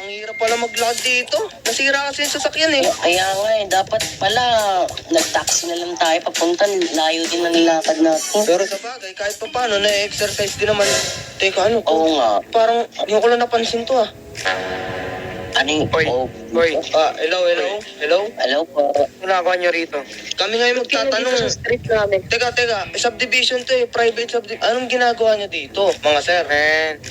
Ang hirap pala maglakad dito. Nasira kasi yung sasakyan eh. Kaya nga dapat pala nag-taxi na lang tayo papunta. Layo din ang nilakad natin. Pero sa bagay, kahit pa paano, na-exercise din naman. Teka, ano to? Oo nga. Parang, hindi ko lang napansin to ah. Ano yung... Hoy. Hello. Hello po. Ginagawa nyo rito. Kami ngayon magtatanong. Sa street namin. Teka, subdivision to eh, private subdivision. Anong ginagawa nyo dito, mga sir?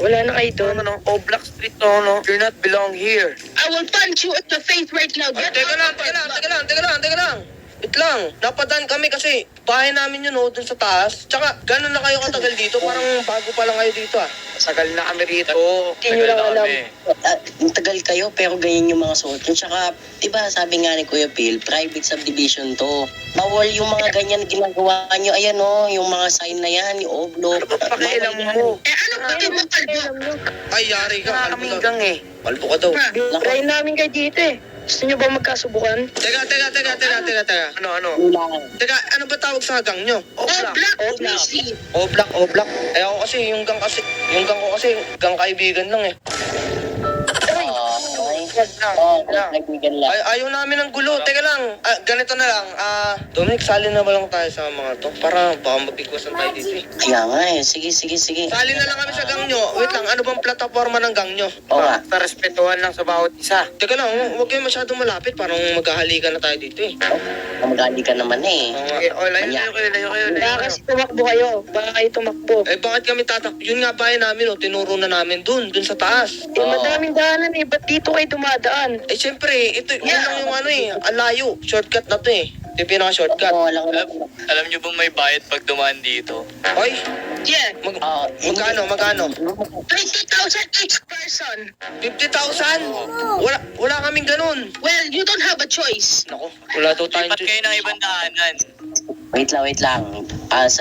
Wala na kayo doon. Black Street to, no? You're not belong here. I will punch you at the face right now. Teka lang. Wait lang, napadaan kami kasi bahay namin yun dun sa taas. Tsaka, gano'n na kayo katagal dito? Parang bago pa lang kayo dito ah. Sagal na kami rito. Hindi nyo lang alam. Tagal kayo pero ganyan yung mga suot nyo. Tsaka, diba sabi nga ni Kuya Phil, private subdivision to. Bawal yung mga ganyan ginagawa nyo. Ayan yung mga sign na yan, yung oblong. Pakialam mo. Ano ba yung kalbo? Ay, yari ka. Kami Kalbo ka. Kalbo ka daw. Try namin kayo dito eh. Gusto nyo ba magkasubukan? Teka. Ano? Ulangan. Teka, ano ba tawag sa gang nyo? Black. Oblak. Eh ako kasi, yung gang ko kasi, gang kaibigan lang eh. Nagbigan lang. Ayaw namin ng gulo. Teka lang, ganito na lang. Dominic, sali na ba lang tayo sa mga to? Para baka mabigwasan tayo dito eh. Kaya nga Sige. Sali na lang kami sa gang nyo. Wait lang, ano bang plataforma ng gang nyo? Oo nga. Respetuhan lang sa bawat isa. Teka lang, huwag kayo masyadong malapit. Parang maghahalikan na tayo dito eh. Magali ka naman eh. Layo kayo. Baka kasi tumakbo kayo. Baka kayo tumakbo. Eh bakit kami Yun nga bahay namin tinuro na namin dun sa taas. Eh, madaming daanan eh. Ba't dito kayo dumadaan? Eh syempre, yun lang yung alayo. Shortcut na to eh. Ito yung pinaka-shortcut. Alam niyo bang may bayad pag dumaan dito? Ay, Yeah. magkano? 20,000 each person. 50,000? Wala kaming ganun. Well, you don't have a choice. Nako, wala daw tayong Lipat kayo ng ibang daanan. Wait lang.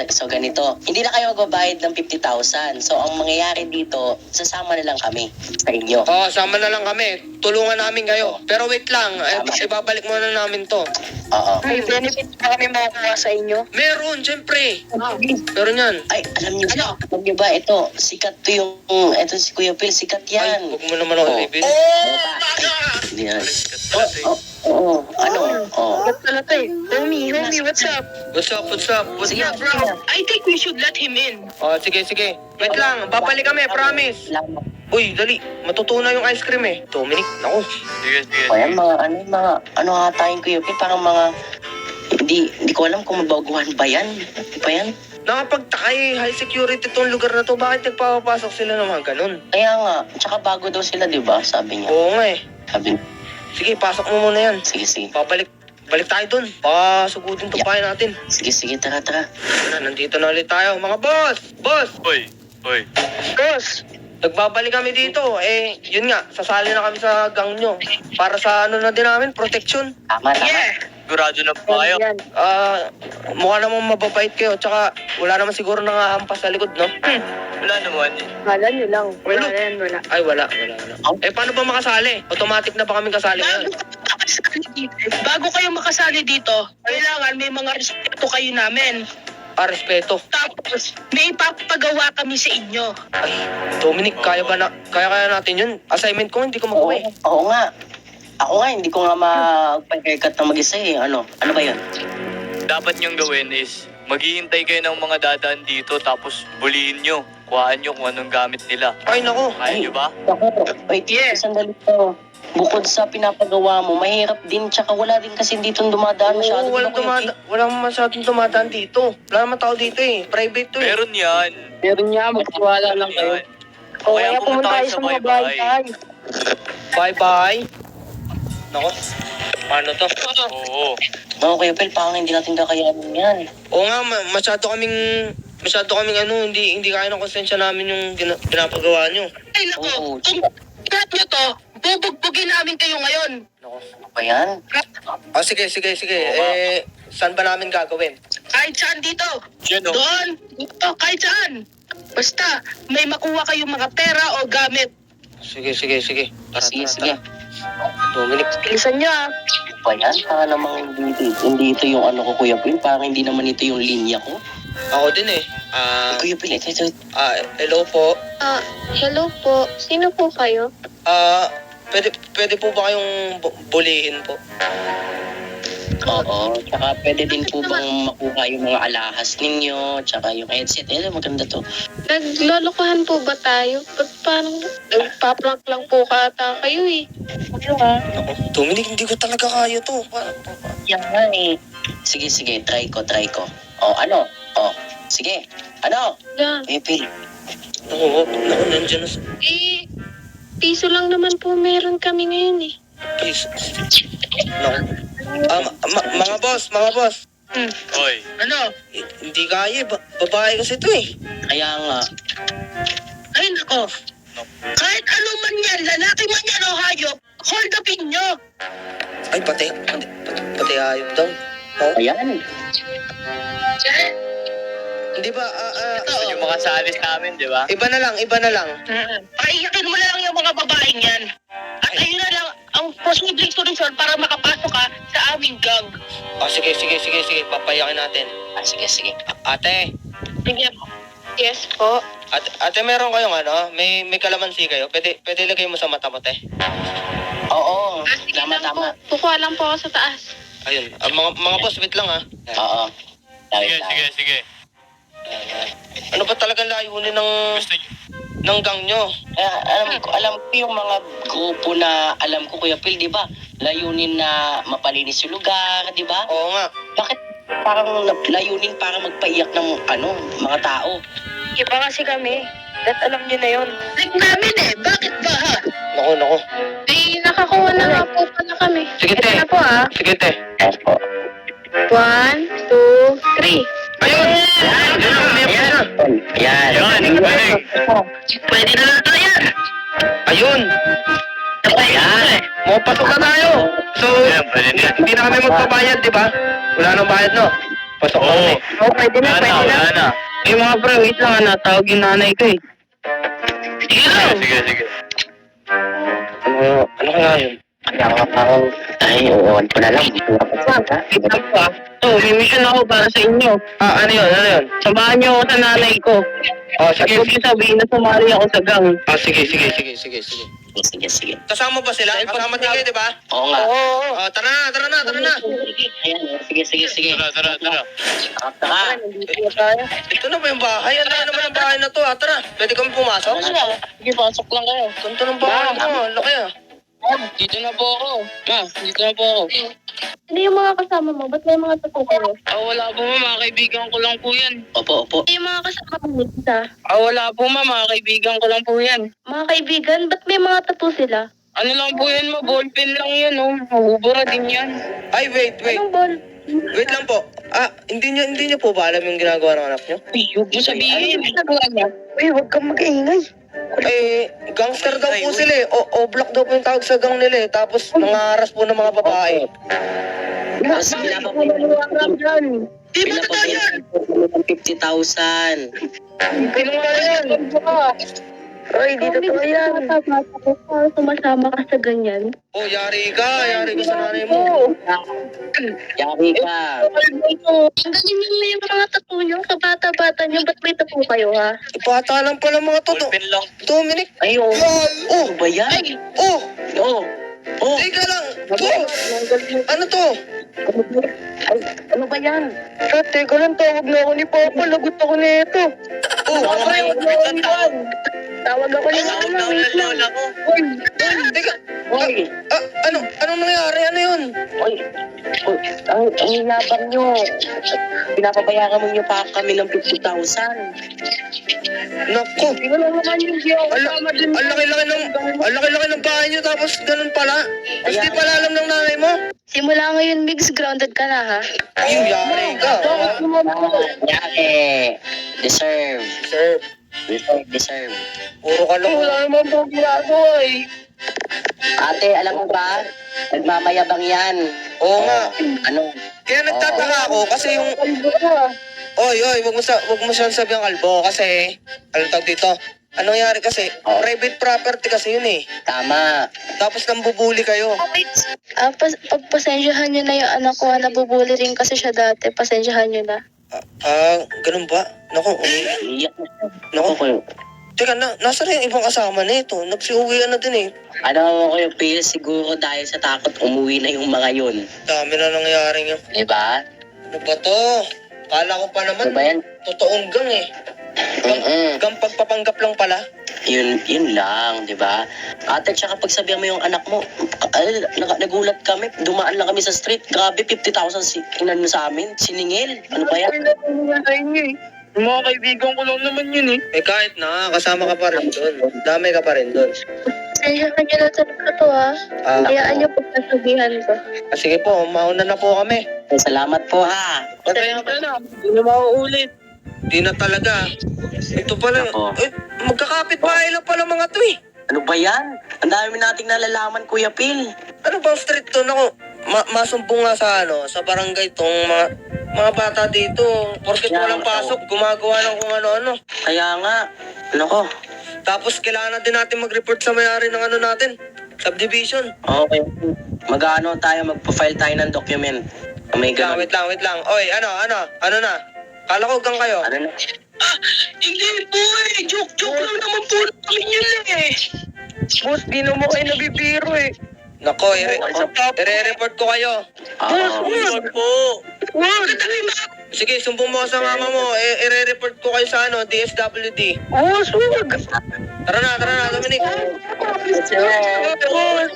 So ganito. Hindi na kayo magbabayad ng 50,000. So ang mangyayari dito, sasama na lang kami sa inyo. sama na lang kami. Tulungan namin kayo. Pero wait lang, ibabalik muna namin to. Oo. May benefit ba kami makukuha sa inyo? Meron, syempre. Pero yan. Ay, alam niyo ba ito, sikat to ito si Kuya Phil, sikat Ay, yan. huwag mo naman ako ibig. Hindi yan. Kasi, Ba't pala to eh? Homie, what's up? What's up? Sige, Bro, I think we should let him in. Sige. Wait lang, babalik kami, promise. Salamat. Uy, dali. Matutunaw yung ice cream eh. Dominic, naku. sige. O yan, ano hatayin Kuya Phil, parang mga, hindi ko alam kung mabaguhan ba yan. Di ba yan? Nakapagtaka high security tong lugar na to. Bakit nagpapapasok sila ng mga ganun? Kaya nga, tsaka bago daw sila, di ba? Sabi niya. Oo nga eh. Sabi niya. Sige, pasok mo muna yan. Sige. Balik tayo dun. Pasugudin tong bahay natin. Sige, tara. Nandito na ulit tayo. Mga boss! Hoy. Boss, Nagbabalik kami dito. Yun nga. Sasali na kami sa gang nyo. Para sa na din namin, protection. Tama. Sigurado na po kayo. yan. Mukha namang mababait kayo. Tsaka wala naman siguro nangahampas sa likod, no? Wala naman. Kala nyo lang. Wala. Ay, wala. Paano ba makasali? Automatic na ba kami kasali ngayon? Bago kayo makasali dito, kailangan may mga respeto kayo namin. Respeto. Tapos, may ipapagawa kami sa inyo. Ay, Dominic, kaya natin yun? Assignment ko, hindi ko Oo, makuha eh. oo nga. Ako nga, hindi ko nga mag-haircut na mag-isa eh. Ano ba yun? Dapat niyong gawin is, maghihintay kayo ng mga dadaan dito tapos bulihin nyo. Kuhaan nyo kung anong gamit nila. Ay, naku. Kaya nyo ba? Wait, Yeah. sandali po. Bukod sa pinapagawa mo, mahirap din, tsaka wala din kasi dito dumadaan masyado. Walang masyadong dumadaan dito. Wala naman tao dito eh. Private to eh. Meron yan. Meron niya, magtiwala lang kayo. O kaya pumunta kayo sa mga bahay. Bye-bye. Nako. Paano to? Oo. Okay, Pel, parang hindi natin kakayanin yan. Oo nga, masyado kaming hindi kaya ng konsensya namin yung pinapagawa nyo. Ay nako, Oo. kung lahat nyo to, bubugbugin namin kayo ngayon. Nako. Ano ba yan? Sige. Saan ba namin gagawin? Kahit saan dito. Yan o. Doon, dito, kahit saan. Basta, may makuha kayong mga pera o gamit. Sige. Tara. Sige. Dominic. Bilisan nyo ah. Ano ba yan? Parang namang hindi ito yung ano ko, Kuya Pel. Parang hindi naman ito yung linya ko. Ako din eh. Kuya Pel, ito. Hello po. Hello po. Sino po kayo? pwede po ba kayong bulihin po? Oo, tsaka pwede din po bang makuha yung mga alahas ninyo, tsaka yung headset. Maganda to. Naglolokohan po ba tayo? Ba't parang nagpa-prank lang po kata kayo eh? Naku, Dominic, hindi ko talaga kaya to. Yan nga eh. Sige, try ko. Ano? Sige. Ano? Yan. Pil. Naku, nandiyan na sa... Eh, piso lang naman po meron kami ngayon eh. Please. Naku. Mga boss. Hoy, Ano? Hindi kaya, babae kasi to eh. Kaya nga. Ay, nako. Kahit ano man yan, lalaki man yan o hayop, hold upin nyo. Ay, pati hayop daw. No? Ayan. Hindi ba, gusto nyo makasali sa amin, di ba? iba na lang. Paiyakin mo na lang yung mga babaeng yan. At ayun na lang ang posibleng solusyon para makapasok ka sa aming gang. Sige, papayakin natin. Sige. Ate, Sige. Yes po. ate meron kayong may kalamansi kayo? Pwede lagay mo sa mata mo, te. Oo. Sige lang Tama. po. Kukuha lang po ako sa taas. Ayun, mga boss, wait lang Oo. Sige. Ano ba talagang layunin Gusto nyo? ng gang nyo? Alam ko yung mga grupo na alam ko, Kuya Phil, di ba? Layunin na mapalinis yung lugar, di ba? Oo nga. Bakit parang layunin para magpaiyak ng mga tao? Iba kasi kami. At alam niyo na yun. Like namin eh. Bakit ba ha? Naku. Eh, nakakuha na nga po pala kami. Sige, te. Ito na po ah. Sige, te. 1, 2, 3. Ayun! Yan. Yan, galing. Pwede na lang tayo yan. Ayun! Ayan. Pasok na tayo! So, Yan, pwede na. hindi na kami magpabayad, di ba? Wala nang bayad, no? Pasok na kami. Oh, pwede Wala na. Eh mga bro, wait lang natawag yung nanay ko eh. Sige. Ano kaya yun? Ay, uwan ko na lang. May mission ako para sa inyo. Ano yun? Samahan niyo ako sa nanay ko. At Sige. huwag niyo sabihin na sumali ako sa gang. Sige. Kasama ba sila? Kasama din kayo, di ba? Oo nga. Tara na. Ayan, sige. Tara. Tara. Ito na ba yung bahay? Ano naman ang bahay na to? Tara, pwede kami pumasok? Sige, pasok lang kayo. Ganito ng bahay mo, laki Dito na po ako. Dito na po ako. Ano yung mga kasama mo? Ba't may mga tapo kayo? Wala po mga kaibigan ko lang po yan. Opo. Ano yung mga kasama mo isa? Wala po mga kaibigan ko lang po yan. Mga kaibigan, ba't may mga tattoo sila? Ano lang po yan, ballpen lang yan, mahubura din yan. Ay, wait. Anong ball? Wait lang po. Hindi niyo po ba alam yung ginagawa ng anak niyo? Huwag mo sabihin. Uy, huwag kang mag-ingay. Gangster daw po sila eh. O-block daw po yung tawag sa gang nila eh. Tapos nangaras po ng mga babae. Tapos Di ba totoo yan? ng 50,000. Uy, dito to yan. Sumasama ka sa ganyan. Yari ka sa nanay mo. Yari ka. Ang galing nyo yung mga tattoo nyo. Kabata-bata nyo. Ba't may tattoo kayo ha? Bata lang pala mga to. Ballpen lang. Dominic. Ay, ano ba yan? Teka lang. Ano to? Ano ba yan? Teka lang, tawag na ako ni Papa. Lagot ako nito. Tawag ako ni Mama. Teka. Hoy, Anong nangyari? Ano yun? ang hinabang nyo. Pinapabayaran mo nyo pa kami ng 50,000. Naku. Wala naman yung Ang laki-laki ng bahay niyo tapos ganun pala. Tapos di pala alam ng nanay mo. Simula ngayon, Migs, grounded ka na ha? Yung yari ka. Yari. Deserve. Sir, Deserve. puro ka lang. naman po ginagawa eh. Ate, alam mo ba? Nagmamayabang yan. Oo nga. Ano? Kaya nagtataka ako kasi yung... Oy, wag mo siyang sabi ang kalbo kasi... Anong tawag dito? Anong nangyari kasi? Private property kasi yun eh. Tama. Tapos nambubuli kayo. Pagpasensyahan nyo na yung anak ko. Nabubuli rin kasi siya dati. Pasensyahan nyo na. Ganun ba? Naku, Iyak na siya. naku. Ako, Teka, nasa na yung ibang kasama nito? Nagsiuwian na din eh. Ano mo Kuya Phil, siguro dahil sa takot umuwi na yung mga yun. Dami na nangyaring yun. Diba? Ano ba to? Kala ko pa naman, Diba yan? totoong gang eh. Gang pagpapanggap lang pala. Yun lang, di ba? Ate, tsaka pag sabihan mo yung anak mo, nagulat kami, dumaan lang kami sa street, grabe, 50,000 inan mo sa amin, siningil, ano ba yan? Yung mga kaibigan ko lang naman yun eh. Eh kahit na, kasama ka pa rin doon. Damay ka pa rin doon. Kaya kanya na talaga to ha. Ah, Hayaan niyo pagkasabihan ko. sige po, mauna na po kami. Salamat po ha. Pagkaya Kaya na, hindi na mauulit. di na talaga. Ito pala, Ako. magkakapit bahay lang pala mga to eh. Ano ba yan? Ang dami nating nalalaman, Kuya Phil. Ano bang street to? Naku, masumbong nga sa sa barangay tong mga bata dito. Porket Yeah, walang pasok, gumagawa ng kung ano-ano. Kaya nga, nako, Tapos kailangan din natin mag-report sa may-ari ng natin, subdivision. okay. Mag-ano tayo, magpa-file tayo ng document. May ganun. Wait lang. Oy, ano na? Kala ko gang kayo. Ano na? Hindi po eh. Joke lang naman po namin yun eh. Boss, di na mo kayo nabibiro eh. Nako, ire-report ko kayo. Oo. po. Wag! Sige, sumbong mo sa mama mo. Ire-report ko kayo sa DSWD. Boss, wag! Tara na, Dominic. Boss!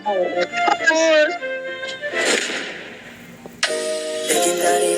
Legendary